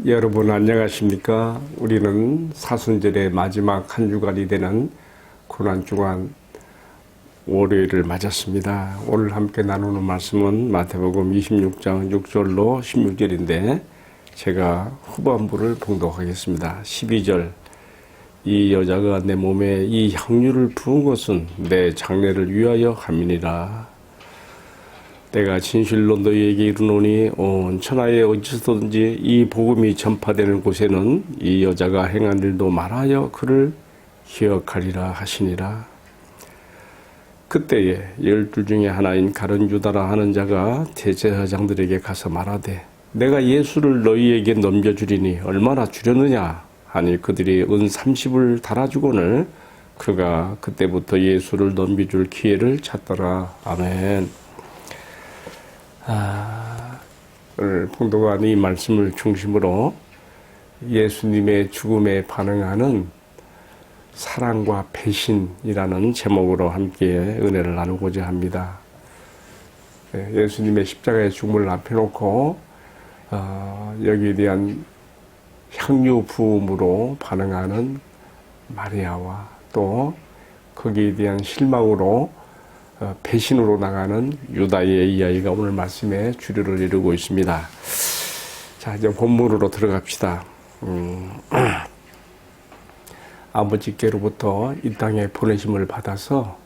여러분 안녕하십니까? 우리는 사순절의 마지막 한 주간이 되는 고난주간 월요일을 맞았습니다. 오늘 함께 나누는 말씀은 마태복음 26장 6절로 16절인데 제가 후반부를 봉독하겠습니다. 12절 이 여자가 내 몸에 이 향유를 부은 것은 내 장례를 위하여 함이니라. 내가 진실로 너희에게 이르노니 온 천하에 어디서든지 이 복음이 전파되는 곳에는 이 여자가 행한 일도 말하여 그를 기억하리라 하시니라. 그때에 12 중에 하나인 가룟 유다라 하는 자가 대제사장들에게 가서 말하되 내가 예수를 너희에게 넘겨주리니 얼마나 주려느냐 하니 그들이 은 30을 달아주거늘 그가 그때부터 예수를 넘겨줄 기회를 찾더라. 아멘. 오늘 봉독한 이 말씀을 중심으로 예수님의 죽음에 반응하는 사랑과 배신이라는 제목으로 함께 은혜를 나누고자 합니다. 예수님의 십자가의 죽음을 앞에 놓고 여기에 대한 향유 부음으로 반응하는 마리아와 또 거기에 대한 실망으로 배신으로 나가는 유다의 이야기가 오늘 말씀에 주류를 이루고 있습니다. 자, 이제 본문으로 들어갑시다. 아버지께로부터 이 땅에 보내심을 받아서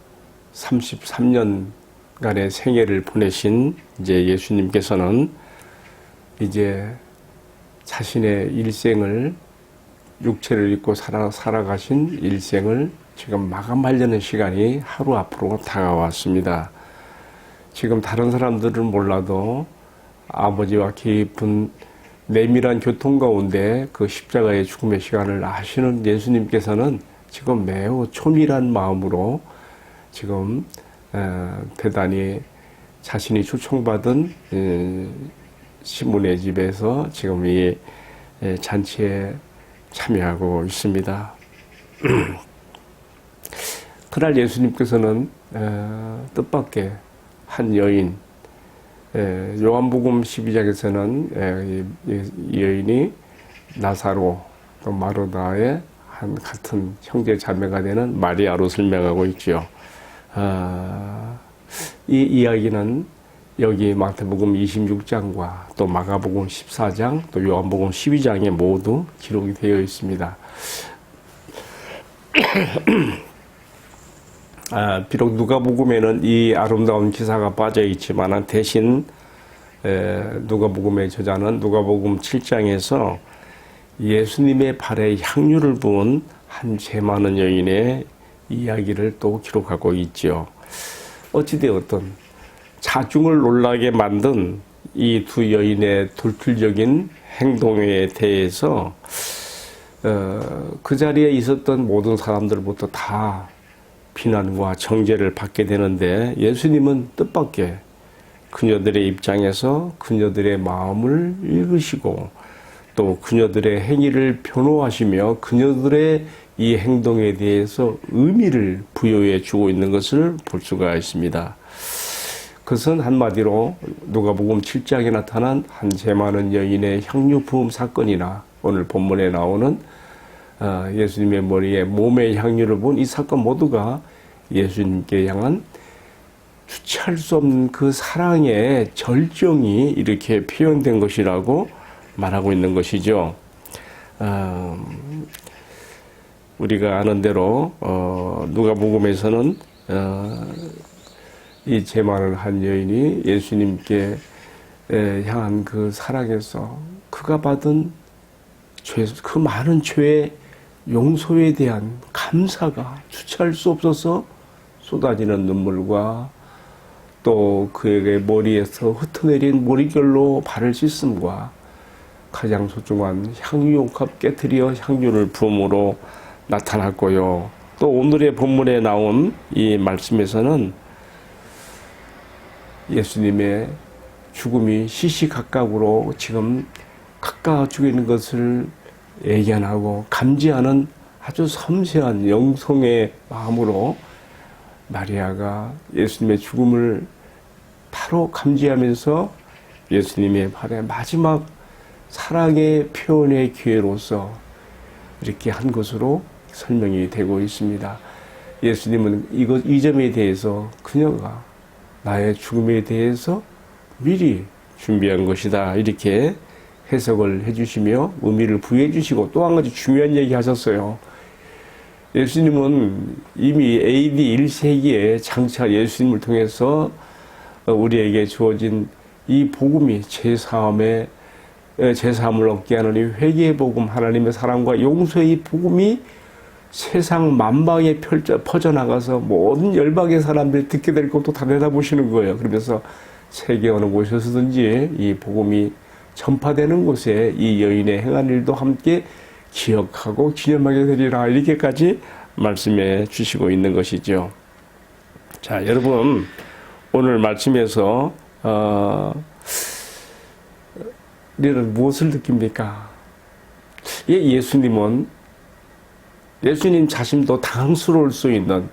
33년간의 생애를 보내신 이제 예수님께서는 이제 자신의 일생을 육체를 입고 살아가신 일생을 지금 마감하려는 시간이 하루 앞으로 다가왔습니다. 지금 다른 사람들은 몰라도 아버지와 깊은 내밀한 교통 가운데 그 십자가의 죽음의 시간을 아시는 예수님께서는 지금 매우 초밀한 마음으로 지금 대단히 자신이 초청받은 시몬의 집에서 지금 이 잔치에 참여하고 있습니다. 그날 예수님께서는 뜻밖의 한 여인, 요한복음 12장에서는 이 여인이 나사로 또 마르다의 한 같은 형제 자매가 되는 마리아로 설명하고 있죠. 이 이야기는 여기 마태복음 26장과 또 마가복음 14장 또 요한복음 12장에 모두 기록이 되어 있습니다. 비록 누가복음에는 이 아름다운 기사가 빠져 있지만 대신 누가복음의 저자는 누가복음 7장에서 예수님의 발에 향유를 부은 한 죄 많은 여인의 이야기를 또 기록하고 있죠. 어찌되었든 자중을 놀라게 만든 이 두 여인의 돌출적인 행동에 대해서 그 자리에 있었던 모든 사람들부터 다 비난과 정죄를 받게 되는데 예수님은 뜻밖의 그녀들의 입장에서 그녀들의 마음을 읽으시고 또 그녀들의 행위를 변호하시며 그녀들의 이 행동에 대해서 의미를 부여해 주고 있는 것을 볼 수가 있습니다. 그것은 한마디로 누가복음 7장에 나타난 한 죄 많은 여인의 향유 부음 사건이나 오늘 본문에 나오는 예수님의 머리에 몸의 향유를 부은 이 사건 모두가 예수님께 향한 주체할 수 없는 그 사랑의 절정이 이렇게 표현된 것이라고 말하고 있는 것이죠. 우리가 아는 대로 누가복음에서는 이 죄 많은 한 여인이 예수님께 향한 그 사랑에서 그가 받은 그 많은 죄의 용서에 대한 감사가 주체할 수 없어서 쏟아지는 눈물과 또 그에게 머리에서 흩어내린 머릿결로 발을 씻음과 가장 소중한 향유용컵 깨트려 향유를 부음으로 나타났고요. 또 오늘의 본문에 나온 이 말씀에서는 예수님의 죽음이 시시각각으로 지금 가까워지고 있는 것을 예견하고 감지하는 아주 섬세한 영성의 마음으로 마리아가 예수님의 죽음을 바로 감지하면서 예수님의 발에 마지막 사랑의 표현의 기회로서 이렇게 한 것으로 설명이 되고 있습니다. 예수님은 이 점에 대해서 그녀가 나의 죽음에 대해서 미리 준비한 것이다, 이렇게 해석을 해주시며 의미를 부여해 주시고, 또 한 가지 중요한 얘기 하셨어요. 예수님은 이미 AD 1세기에 장차 예수님을 통해서 우리에게 주어진 이 복음이 제사함을 얻게 하는 이 회개의 복음, 하나님의 사랑과 용서의 복음이 세상 만방에 퍼져나가서 모든 열방의 사람들이 듣게 될 것도 다 내다보시는 거예요. 그러면서 세계 어느 곳에서든지 이 복음이 전파되는 곳에 이 여인의 행한 일도 함께 기억하고 기념하게 되리라, 이렇게까지 말씀해 주시고 있는 것이죠. 자, 여러분, 오늘 말씀에서 우리는 무엇을 느낍니까? 예수님 자신도 당황스러울 수 있는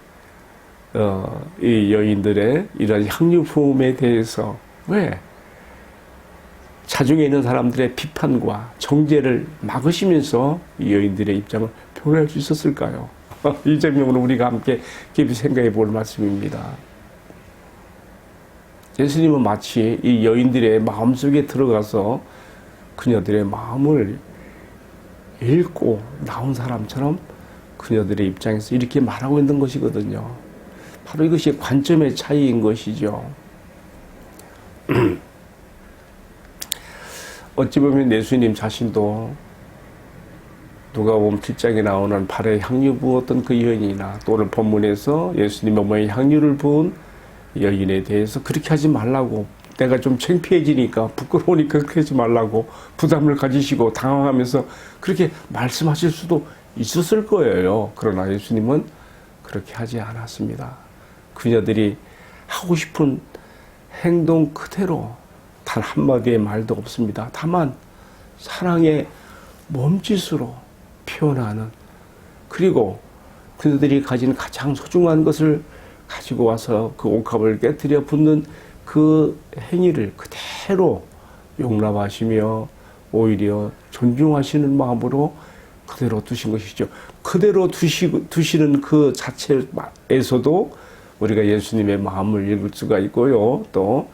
이 여인들의 이런 향유 부음에 대해서 왜 자중에 있는 사람들의 비판과 정죄를 막으시면서 이 여인들의 입장을 표현할 수 있었을까요? 이 점으로 우리가 함께 깊이 생각해 볼 말씀입니다. 예수님은 마치 이 여인들의 마음속에 들어가서 그녀들의 마음을 읽고 나온 사람처럼 그녀들의 입장에서 이렇게 말하고 있는 것이거든요. 바로 이것이 관점의 차이인 것이죠. 어찌 보면 예수님 자신도 누가복음 7장에 나오는 발에 향유 부었던 그 여인이나, 또 오늘 본문에서 예수님의 몸에 향유를 부은 여인에 대해서 그렇게 하지 말라고, 내가 좀 창피해지니까, 부끄러우니까 그렇게 하지 말라고 부담을 가지시고 당황하면서 그렇게 말씀하실 수도 있었을 거예요. 그러나 예수님은 그렇게 하지 않았습니다. 그녀들이 하고 싶은 행동 그대로 단 한마디의 말도 없습니다. 다만 사랑의 몸짓으로 표현하는, 그리고 그들이 가진 가장 소중한 것을 가지고 와서 그 옥합을 깨뜨려 붓는 그 행위를 그대로 용납하시며 오히려 존중하시는 마음으로 그대로 두신 것이죠. 그대로 두시는 그 자체에서도 우리가 예수님의 마음을 읽을 수가 있고요. 또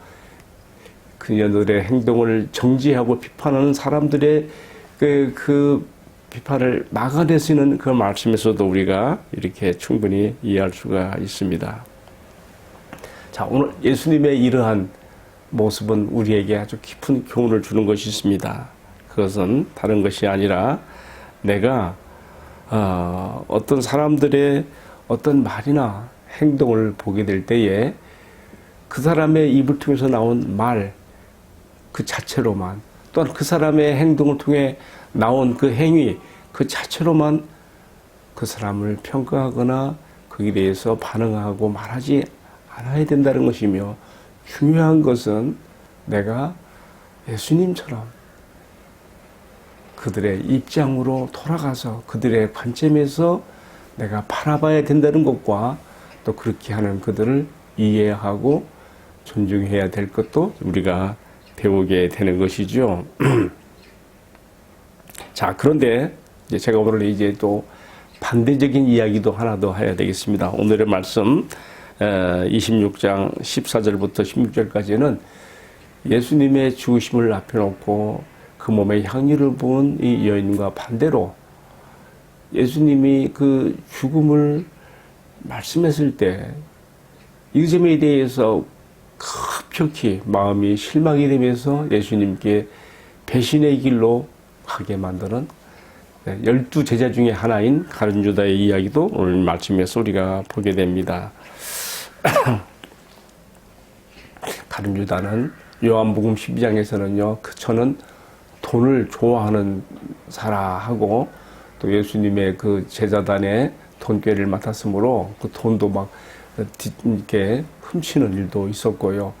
그녀들의 행동을 정죄하고 비판하는 사람들의 그 비판을 막아내시는 그 말씀에서도 우리가 이렇게 충분히 이해할 수가 있습니다. 자, 오늘 예수님의 이러한 모습은 우리에게 아주 깊은 교훈을 주는 것이 있습니다. 그것은 다른 것이 아니라 내가 어떤 사람들의 어떤 말이나 행동을 보게 될 때에 그 사람의 입을 통해서 나온 말 그 자체로만, 또한 그 사람의 행동을 통해 나온 그 행위 그 자체로만 그 사람을 평가하거나 거기에 대해서 반응하고 말하지 않아야 된다는 것이며, 중요한 것은 내가 예수님처럼 그들의 입장으로 돌아가서 그들의 관점에서 내가 바라봐야 된다는 것과, 또 그렇게 하는 그들을 이해하고 존중해야 될 것도 우리가 배우게 되는 것이죠. 자, 그런데 이제 제가 오늘 이제 또 반대적인 이야기도 하나 더 해야 되겠습니다. 오늘의 말씀 26장 14절부터 16절까지는 예수님의 죽으심을 앞에 놓고 그 몸에 향유를 부은 이 여인과 반대로 예수님이 그 죽음을 말씀했을 때 이 점에 대해서 급격히 마음이 실망이 되면서 예수님께 배신의 길로 가게 만드는 12제자 중에 하나인 가룟 유다의 이야기도 오늘 말씀에서 우리가 보게 됩니다. 가룟 유다는 요한복음 12장에서는요, 저는 돈을 좋아하는 사라하고 또 예수님의 그 제자단의 돈꾀를 맡았으므로 그 돈도 막 이렇게 훔치는 일도 있었고요.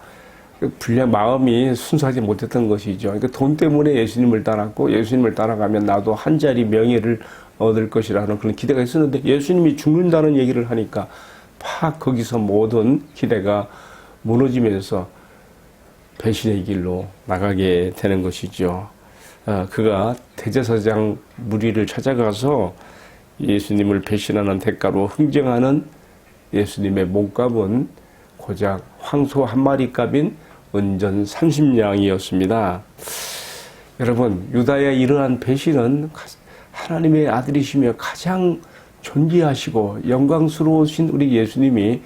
불량 마음이 순수하지 못했던 것이죠. 그러니까 돈 때문에 예수님을 따랐고, 예수님을 따라가면 나도 한 자리 명예를 얻을 것이라는 그런 기대가 있었는데, 예수님이 죽는다는 얘기를 하니까 팍 거기서 모든 기대가 무너지면서 배신의 길로 나가게 되는 것이죠. 그가 대제사장 무리를 찾아가서 예수님을 배신하는 대가로 흥정하는 예수님의 몸값은 고작 황소 한 마리 값인 은전 30냥이었습니다. 여러분, 유다의 이러한 배신은 하나님의 아들이시며 가장 존귀하시고 영광스러우신 우리 예수님이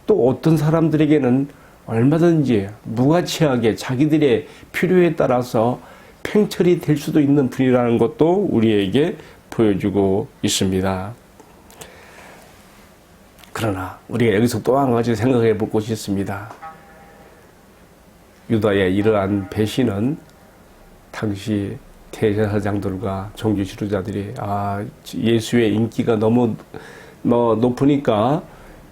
또 어떤 사람들에게는 얼마든지 무가치하게 자기들의 필요에 따라서 팽철이 될 수도 있는 분이라는 것도 우리에게 보여주고 있습니다. 그러나 우리가 여기서 또 한 가지 생각해 볼 것이 있습니다. 유다의 이러한 배신은 당시 대제사장들과 종교 지도자들이 예수의 인기가 너무 높으니까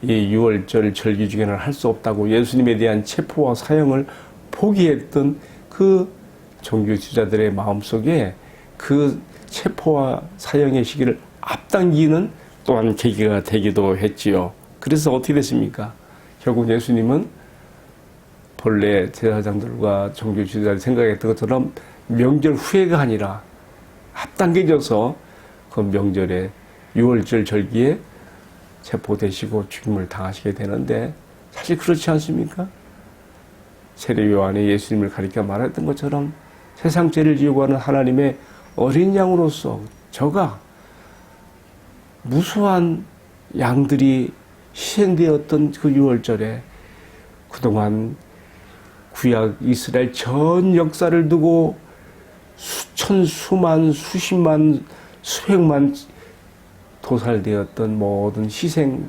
이 유월절 절기 중에는 할 수 없다고 예수님에 대한 체포와 사형을 포기했던 그 종교 지도자들의 마음속에 그 체포와 사형의 시기를 앞당기는 또한 계기가 되기도 했지요. 그래서 어떻게 됐습니까? 결국 예수님은 본래 제사장들과 종교 지도자들이 생각했던 것처럼 명절 후회가 아니라 앞당겨져서 그 명절에 유월절 절기에 체포되시고 죽임을 당하시게 되는데 사실 그렇지 않습니까? 세례 요한이 예수님을 가리켜 말했던 것처럼 세상 죄를 지우고 하는 하나님의 어린 양으로서 저가 무수한 양들이 희생되었던 그 유월절에 그동안 구약 이스라엘 전 역사를 두고 수천, 수만, 수십만, 수백만 도살되었던 모든 희생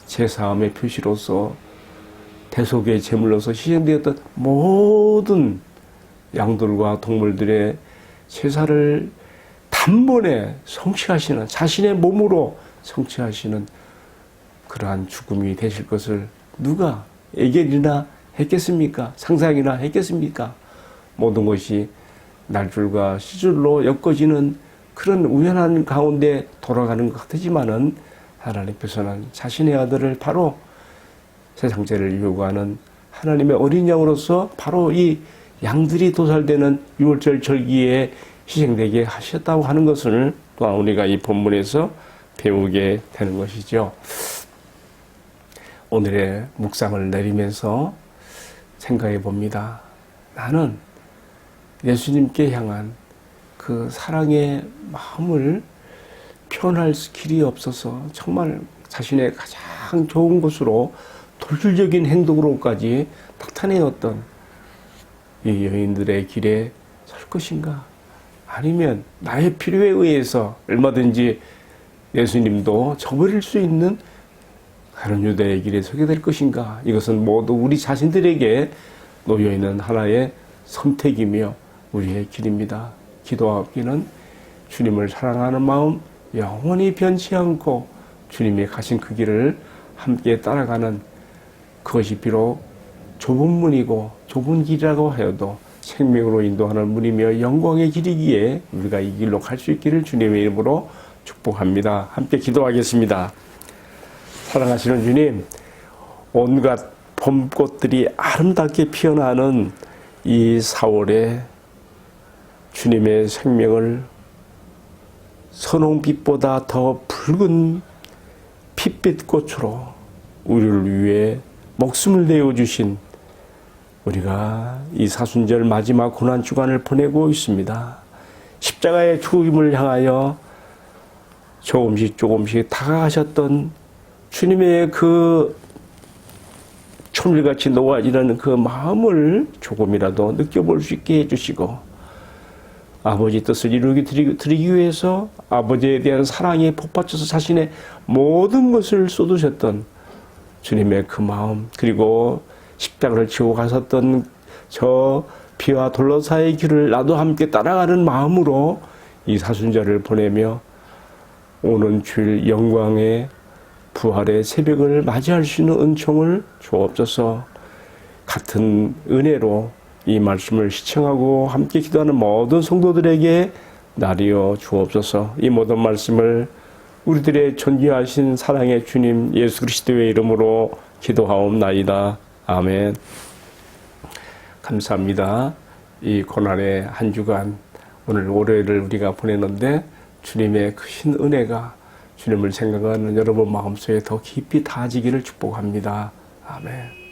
제사함의 표시로서 대속의 제물로서 희생되었던 모든 양들과 동물들의 제사를 단번에 성취하시는, 자신의 몸으로 성취하시는 그러한 죽음이 되실 것을 누가 예견이나 했겠습니까? 상상이나 했겠습니까? 모든 것이 날줄과 시줄로 엮어지는 그런 우연한 가운데 돌아가는 것 같지만은 하나님께서는 자신의 아들을 바로 세상죄를 요구하는 하나님의 어린 양으로서 바로 이 양들이 도살되는 유월절 절기에 희생되게 하셨다고 하는 것을 또한 우리가 이 본문에서 배우게 되는 것이죠. 오늘의 묵상을 내리면서 생각해 봅니다. 나는 예수님께 향한 그 사랑의 마음을 표현할 길이 없어서 정말 자신의 가장 좋은 것으로 돌출적인 행동으로까지 나타내었던 이 여인들의 길에 설 것인가? 아니면 나의 필요에 의해서 얼마든지 예수님도 저버릴 수 있는 다른 유대의 길에 서게 될 것인가? 이것은 모두 우리 자신들에게 놓여있는 하나의 선택이며 우리의 길입니다. 기도하기는 주님을 사랑하는 마음 영원히 변치 않고 주님이 가신 그 길을 함께 따라가는 그것이 비록 좁은 문이고 좁은 길이라고 하여도 생명으로 인도하는 문이며 영광의 길이기에 우리가 이 길로 갈 수 있기를 주님의 이름으로 축복합니다. 함께 기도하겠습니다. 사랑하시는 주님, 온갖 봄꽃들이 아름답게 피어나는 이 4월에 주님의 생명을 선홍빛보다 더 붉은 핏빛꽃으로 우리를 위해 목숨을 내어주신 우리가 이 사순절 마지막 고난주간을 보내고 있습니다. 십자가의 죽음을 향하여 조금씩 다가가셨던 주님의 그 초밀같이 녹아지는 그 마음을 조금이라도 느껴볼 수 있게 해주시고 아버지 뜻을 이루게 드리기 위해서 아버지에 대한 사랑에 복받쳐서 자신의 모든 것을 쏟으셨던 주님의 그 마음, 그리고 십자가를 지고 가셨던 저 비와 돌로사의 길을 나도 함께 따라가는 마음으로 이 사순절을 보내며 오는 주일 영광의 부활의 새벽을 맞이할 수 있는 은총을 주옵소서. 같은 은혜로 이 말씀을 시청하고 함께 기도하는 모든 성도들에게 나리어 주옵소서. 이 모든 말씀을 우리들의 존귀하신 사랑의 주님 예수 그리스도의 이름으로 기도하옵나이다. 아멘. 감사합니다. 이 고난의 한 주간 오늘 월요일을 우리가 보내는데 주님의 크신 은혜가 주님을 생각하는 여러분 마음속에 더 깊이 닿아지기를 축복합니다. 아멘.